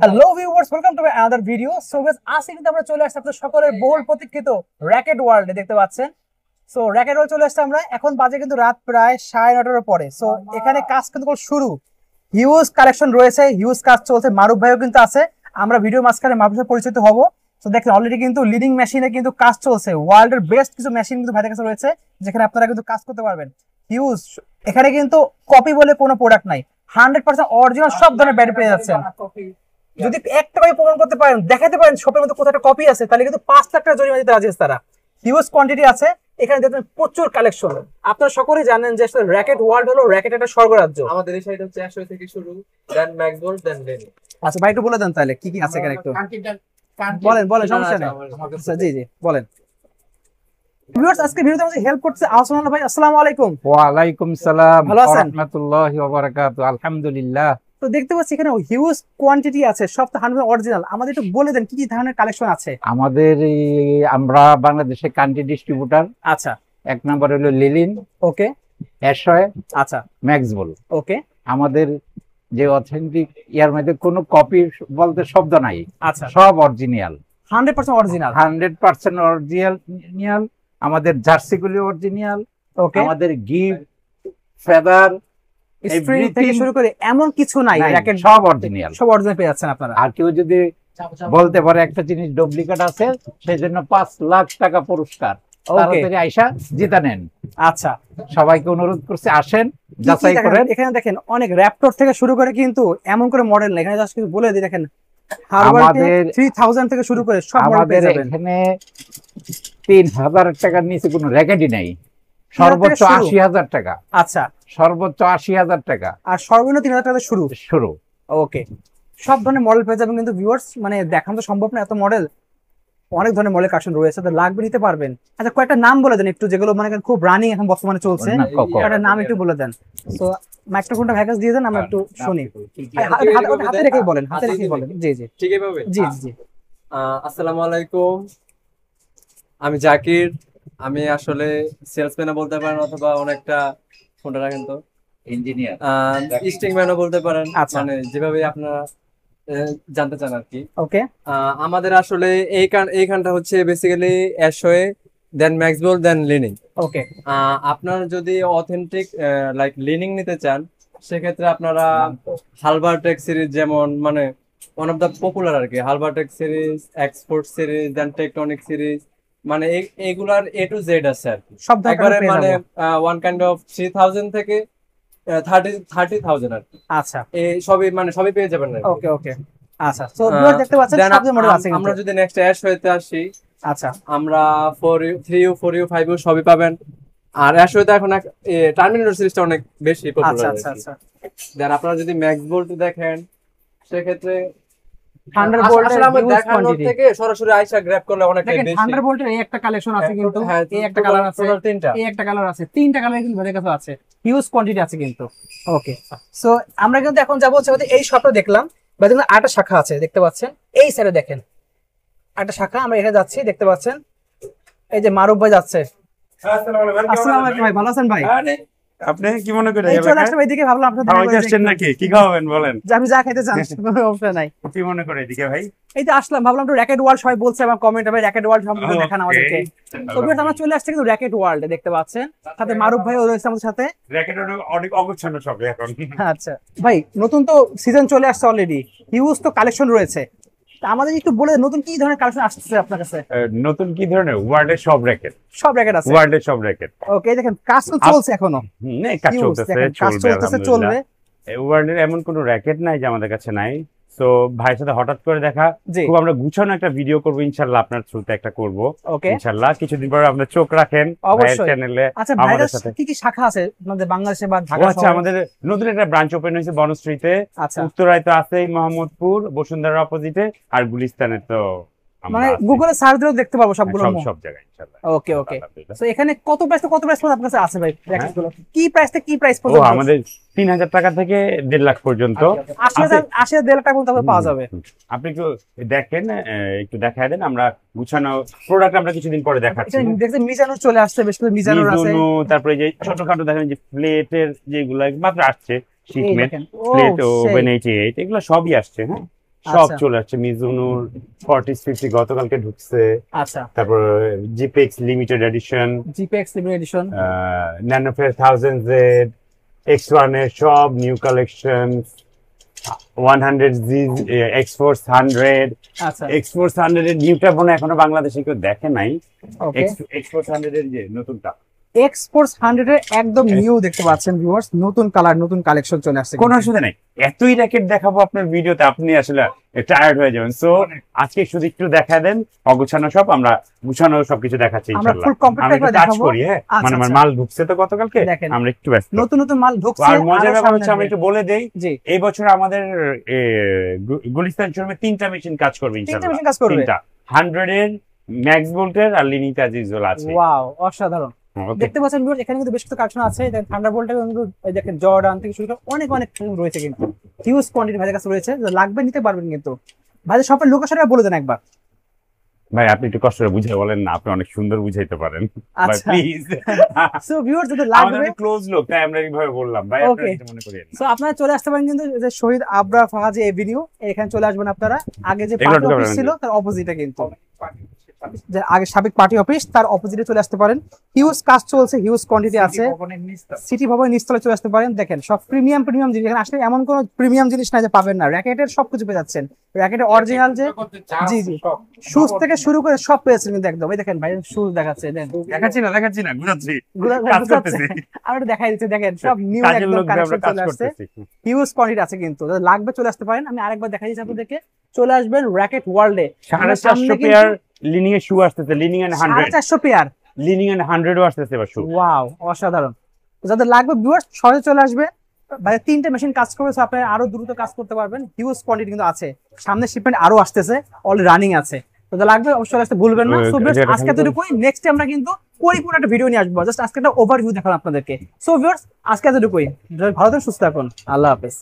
Hello viewers, welcome to another video. So guys, আজকে কিন্তু আমরা চলে আসছি আপনাদের সকলের বহুল প্রতীক্ষিত র‍্যাকেট ওয়ার্ল্ডে। দেখতে পাচ্ছেন, সো র‍্যাকেট ওয়ার্ল্ড চলে আসছে আমরা। এখন বাজে কিন্তু রাত প্রায় 9:30 পরে। সো এখানে কাজ কিন্তু শুরু, হিউজ কালেকশন রয়েছে, হিউজ কাজ চলছে। মারুফ ভাইও কিন্তু আছে, আমরা ভিডিও মাঝখানে মারুফের সাথে পরিচিত হব। তো দেখেন অলরেডি কিন্তু লিডিং মেশিনে কিন্তু কাজ চলছে। ওয়ার্ল্ডের বেস্ট কিছু মেশিন কিন্তু ভাইদের কাছে রয়েছে, যেখানে আপনারা কিন্তু কাজ করতে পারবেন। হিউজ, এখানে কিন্তু কপি বলে কোনো প্রোডাক্ট নাই, 100% অরিজিনাল সব ধরনের ব্যাটারি পেয়ে যাচ্ছেন। যদি একটা কপি প্রমাণ করতে পারেন, দেখাতে পারেন শপের মধ্যে কোথাও একটা কপি আছে, তাহলে কিন্তু 5 লাখ টাকা জরিমানা দিতে রাজি আছে তারা। হিউজ কোয়ান্টিটি আছে এখানে, দেখবেন প্রচুর কালেকশন। আপনারা সকলেই জানেন যে র‍্যাকেট ওয়ার্ল্ড হলো র‍্যাকেট একটা স্বর্গরাজ্য। আমাদের এই সাইড হচ্ছে 100 থেকে শুরু, দেন ম্যাক্সবোল্ট, দেন লেনি। আচ্ছা ভাই, একটু বলে দেন তাহলে কি কি আছে এখানে, একটু বলেন সমস্যা নেই। আচ্ছা জি জি বলেন। ভিউয়ার্স, আজকে ভিডিওতে আমাদের হেল্প করতে আহসানুল্লাহ ভাই। আসসালামু আলাইকুম। ওয়া আলাইকুম সালাম ভালো ওয়া আছেন? রাহমাতুল্লাহি ওয়া বারাকাতুহু। আলহামদুলিল্লাহ। তো দেখতে পাচ্ছি এখানে হিউজ কোয়ান্টিটি আছে, সব তো 100% অরিজিনাল। আমাদের একটু বলে দেন কি কি ধরনের কালেকশন আছে। আমাদের আমরা বাংলাদেশে কান্ট্রি ডিস্ট্রিবিউটর। আচ্ছা, এক নাম্বার হলো লিলিন, ওকে, এশয়, আচ্ছা, ম্যাক্সবল। ওকে, আমাদের যে অথেন্টিক ইয়ার মধ্যে কোনো কপি বলতে শব্দ নাই, আচ্ছা, সব অরিজিনাল, 100% অরিজিনাল, 100% অরিজিনাল। আমাদের জার্সিগুলি অরিজিনাল, ওকে। আমাদের গিফট ফেদার স্প্রিং থেকে শুরু করে এমন কিছু নাই, র‍্যাকেট সব অরিজিনাল, সব অরিজিনাল পেয়ে যাচ্ছেন আপনারা। আর কেউ যদি বলতে পারে একটা জিনিস ডুপ্লিকেট আছে, সেজন্য 5 লাখ টাকা পুরস্কার, তাড়াতাড়ি আইসা জিতা নেন। আচ্ছা, সবাইকে অনুরোধ করছি, আসেন যাচাই করেন। এখানে দেখেন অনেক র‍্যাপটর থেকে শুরু করে কিন্তু এমন করে মডেল না, এখানে জাস্ট কিছু বলে দিই। দেখেন আমাদের 3000 থেকে শুরু করে সব মডেল আমাদের পেয়ে যাবেন। এখানে 3000 টাকার নিচে কোনো র‍্যাকেটই নাই, সর্বোচ্চ 80,000 টাকা। আচ্ছা, সর্বোচ্চ 80,000 টাকা আর সর্বনিম্ন 3000 টাকা শুরু। ওকে, সব ধরনের মডেল পেয়ে যাবেন। কিন্তু ভিউয়ার্স, মানে দেখানো তো সম্ভব না, এত মডেল, অনেক ধরনের মডেল কালেকশন রয়েছে, তো লাগবে নিতে পারবেন। আচ্ছা, কয়েকটা নাম বলে দেন একটু, যেগুলো মানে খুব রানিং এখন বর্তমানে চলছে, একটা নাম একটু বলে দেন। তো মাইক্রোফোনটা ভ্যাকাস দিয়ে দেন, আমরা একটু শুনি। হাতে রেখেই বলেন, হাতে রেখেই বলেন। জি জি, ঠিক আছে। জি জি। আসসালামু আলাইকুম, আমি জাকির। আমি আসলে সেলসম্যানও বলতে পারেন, অথবা অনেকটা ফোনটা রাখেন তো ইঞ্জিনিয়ার, স্টিংম্যানও বলতে পারেন, আচ্ছা, মানে যেভাবে আপনারা জানতে চান আর কি। ওকে, আমাদের আসলে এইখানটা হচ্ছে বেসিক্যালি অ্যাশওয়ে, দেন ম্যাক্সবোল্ট, দেন লিনিং। ওকে। আপনার যদি অথেন্টিক লাইক লিনিং নিতে চান, সেক্ষেত্রে আপনারা হালবারটেক সিরিজ, যেমন মানে ওয়ান অফ দ্য পপুলার আর কি, হালবারটেক সিরিজ, এক্সপোর্ট সিরিজ, দেন টেকটনিক সিরিজ, মানে এইগুলার A to Z আছে আর কি। সব একবারে মানে ওয়ান কাইন্ড অফ 3000 থেকে 30,000 আর কি। আচ্ছা, এই সবই মানে সবই পেয়ে যাবেন। ওকে ওকে। আচ্ছা, সো ভিউয়ার দেখতে পাচ্ছেন সব মডেল আছে। আমরা যদি নেক্সট অ্যাশওয়েতে আসি, আচ্ছা, আমরা 4U 4U 5U সবই পাবেন। আর অ্যাশওয়েতে এখন টার্মিনেটর সিরিজটা অনেক বেশি পপুলার। আচ্ছা আচ্ছা। দেন আপনারা যদি ম্যাক্সবোল্ট দেখেন, সেক্ষেত্রে 100 ভোল্টের দেখানোর থেকে সরাসরি আইসা গ্র্যাব করলে অনেক বেশি। 100 ভোল্টের এই একটা কালেকশন আছে, কিন্তু এই একটা কালার আছে, এই একটা কালার আছে, তিনটা কালার কিন্তু আমাদের কাছে আছে, হিউজ কোয়ান্টিটি আছে কিন্তু। ওকে, সো আমরা কিন্তু এখন যাব হচ্ছে এই শপটা দেখলাম, বা দেখুন আরেকটা শাখা আছে, দেখতে পাচ্ছেন এই সাইডে দেখেন আরেকটা শাখা। আমরা এখানে যাচ্ছি, দেখতে পাচ্ছেন এই যে মারুফ ভাই যাচ্ছে। আসসালামু আলাইকুম ভাই, ভালো আছেন ভাই? আপনি কি মনে করেন এই চলে আসলাম এইদিকে, ভাবলাম আপনাদের আসছেন নাকি, কি খাওয়াবেন বলেন? আমি যা খেতে চান, কোনো অপশন নাই। কি মনে করে এদিকে ভাই? এই যে আসলাম, ভাবলাম একটু র‍্যাকেট ওয়ার্ল্ড সবাই বলছে আমার কমেন্টে, ভাই র‍্যাকেট ওয়ার্ল্ড সম্পর্কে দেখান আমাদেরকে। তো ভিউয়ার্স, আমরা চলে আসছি কিন্তু র‍্যাকেট ওয়ার্ল্ডে, দেখতে পাচ্ছেন সাথে মারুফ ভাইও রয়েছে আমাদের সাথে। র‍্যাকেট অনেক অগোছালো সব এখন। আচ্ছা ভাই, নতুন তো সিজন চলে আসছে অলরেডি, হিউজ তো কালেকশন রয়েছে, আমাদের একটু বলে নতুন কি ধরনের কালেকশন আসছে আপনার কাছে? নতুন কি ধরনের? ওয়ার্ল্ডের সব র‍্যাকেট, সব র‍্যাকেট আছে, ওয়ার্ল্ডের সব র‍্যাকেট। ওকে, দেখেন কাজ তো চলছে এখনো, কাজ চলতেছে, চলবে। ওয়ার্ল্ডের এমন কোনো র‍্যাকেট নাই যে আমাদের কাছে নাই। তো ভাইয়ের সাথে হঠাৎ করে দেখা, খুব আমরা গুছানো একটা ভিডিও করব ইনশাআল্লাহ, আপনার থ্রুতে একটা করব ইনশাআল্লাহ। কিছুদিন পরে আমরা চোখ রাখেন ভাইয়ের চ্যানেলে। আচ্ছা, আমাদের সাথে কি কি শাখা আছে আমাদের বাংলাদেশে বা ঢাকা? আচ্ছা, আমাদের নতুন একটা ব্রাঞ্চ ওপেন হয়েছে বনশ্রীতে। আচ্ছা, উত্তরায় তো আছেই, মোহাম্মদপুর বসুন্ধরার অপোজিটে, আর গুলিস্তানে তো মানে গুগলে সার্চ দিলেও দেখতে পাবো সবগুলো, সব জায়গায় ইনশাআল্লাহ। ওকে ওকে। সো এখানে কত প্রাইস পর্যন্ত আপনার কাছে আছে ভাই র‍্যাকেটগুলো? কি প্রাইস থেকে কি প্রাইস পর্যন্ত? আমাদের 3000 টাকা থেকে 1.5 লাখ পর্যন্ত, 80,000 টাকা পর্যন্ত পাওয়া যাবে। আপনি একটু দেখেন, একটু দেখায় দেন, আমরা গুছানো প্রোডাক্ট আমরা কিছুদিন পরে দেখাচ্ছি। দেখতে মিজানো চলে আসছে, বেশ করে মিজানো আছে, তারপরে যে ছোটখাটো দেখেন যে প্লেটের যেগুলো মাত্র আসছে, শিটমেন্ট প্লেট, ওভেন 88, এগুলো সবই আসছে। হ্যাঁ, সব আচ্ছা। চলে আসছে। মিজুনুর 4050 গতকালকে ঢুকছে, আচ্ছা, তারপর জিপেক্স limited edition, GPX limited edition, ন্যানোফেয়ার 1000Z, X1 এর সব নিউ কালেকশন, 100Z, X-Force 100, আচ্ছা, X-Force 100 এর নিউটা মনে হয় এখনো বাংলাদেশে কেউ দেখে নাই। ওকে। X-Force 100 এর যে নতুনটা, এক্সপোর্টস 100 এর একদম নিউ দেখতে পাচ্ছেন ভিউয়ার্স, নতুন কালার নতুন কালেকশন চলে আসছে। কোনো অসুবিধা নেই, এতই র্যাকেট দেখাবো আপনার ভিডিওতে, আপনি আসলে টায়ার্ড হয়ে যাবেন। সো আজকে শুধু একটু দেখা দেন অগুছানো সব, আমরা গুছানো সবকিছু দেখাচ্ছি আমরা ইনশাআল্লাহ। ফুল কমপ্লিট আমরা একটু করে কাজ দেখাবো। করি, হ্যাঁ আচ্ছা, মানে আমার আচ্ছা। মাল ঢুকছে তো গতকালকে, দেখেন। আমরা একটু ব্যস্ত। নতুন নতুন মাল ঢুকছে। আর মজার আরো ব্যাপার সামনে হচ্ছে আমরা একটু বলে দেই, জি, এই বছর আমাদের গুলিস্তান শোরুমে 3টা মেশিন কাজ করবে তিনটা ইনশাআল্লাহ। মেশিন কাজ করবে। 3টা 100 এর ম্যাক্স ভোল্টের আর লিনিতা আজিজুল আছে। ওয়াও, অসাধারণ। ওকে, দেখতে পাচ্ছেন ভিউয়ার্স, এখানে কিন্তু বেশ কিছু কালেকশন আছে। দেখেন থান্ডারবোল্ট কিন্তু এই দেখেন জর্ডান থেকে শুরু করে অনেক অনেক কালেকশন রয়েছে, কিন্তু হিউজ কোয়ান্টিটি ভাইদের কাছে রয়েছে, লাগবে নিতে পারবেন। কিন্তু ভাইদের শপের লোকেশনটা বলে দেন একবার। ভাই আপনি একটু কষ্ট করে বুঝিয়ে বলেন না, আপনি অনেক সুন্দর বুঝাইতে পারেন ভাই, আচ্ছা। প্লিজ। সো ভিউয়ার্স যদি আমাদের লাগবে, ক্লোজ লোক, তাই আমরা এইভাবে বললাম ভাই, Okay. আপনারা কিছু মনে করেন না। সো আপনারা চলে আসতে পারেন কিন্তু যে শহীদ আবরার ফাহাজি এভিনিউ, এখানে চলে আসবেন আপনারা। আগে যে এগুলো পার্টি ঢুকে অফিস যাবেন। ছিল তার অপোজিটে, কিন্তু যে আগে সাবেক পার্টি অফিস তার অপোজিটে চলে আসতে পারেন। হিউজ কাজ চলছে, হিউজ কোয়ান্টিটি আছে। সিটি ভবনের নিচতলায় চলে আসতে পারেন। দেখেন সব প্রিমিয়াম প্রিমিয়াম জিনিস, এখানে আসলে এমন কোনো প্রিমিয়াম জিনিস না যে পাবেন না। র্যাকেটের সবকিছু পেয়ে যাচ্ছেন, র্যাকেটের অরিজিনাল যে, জি জি, শুজ থেকে শুরু করে সব পেয়েছেন কিন্তু একদম। এই দেখেন ভাই শুজ দেখাচ্ছে, দেন দেখাচ্ছি না ঘুরাচ্ছি, গুলা কাজ বুঝতে পারছেন? করতেছি। আমি একটু দেখাই দিচ্ছি, দেখেন সব নিউ কাজের একদম লোক দিয়ে কালেকশন আমরা কাজ চলে আসছে। করতেছি। হিউজ কোয়ান্টিটি আছে, কিন্তু যাদের লাগবে চলে আসতে পারেন। আমি আরেকবার দেখাই দিচ্ছি আপনাদেরকে, চলে আসবেন র্যাকেট ওয়ার্ল্ডে। 450 পেয়ার লিনিং এর শু আসতেছে, Li Ning and 100, 450 pair, Li Ning and 100 ও আসতেছে এবার শু। ওয়াও, অসাধারণ। যাদের লাগবে ভিউয়ার্স সহজে চলে আসবে। ভাই 3টে মেশিন কাজ করবে, so আপনি আরো দ্রুত কাজ করতে পারবেন। হিউজ কোয়ান্টিটি কিন্তু আছে, সামনে শিপমেন্ট আরো আসতেছে, অলরেডি রানিং আছে। তো যাদের লাগবে অবশ্যই আসতে ভুলবেন না। সো ভিউয়ার্স আজকে এতটুকুই, নেক্সট আমরা কিন্তু পরিপূর্ণ একটা ভিডিও নিয়ে আসবো। জাস্ট আজকে একটা ওভারভিউ দেখালাম আপনাদেরকে। সো ভিউয়ার্স আজকে এতটুকুই, ভালো থাকুন, সুস্থ থাকুন, আল্লাহ হাফেজ।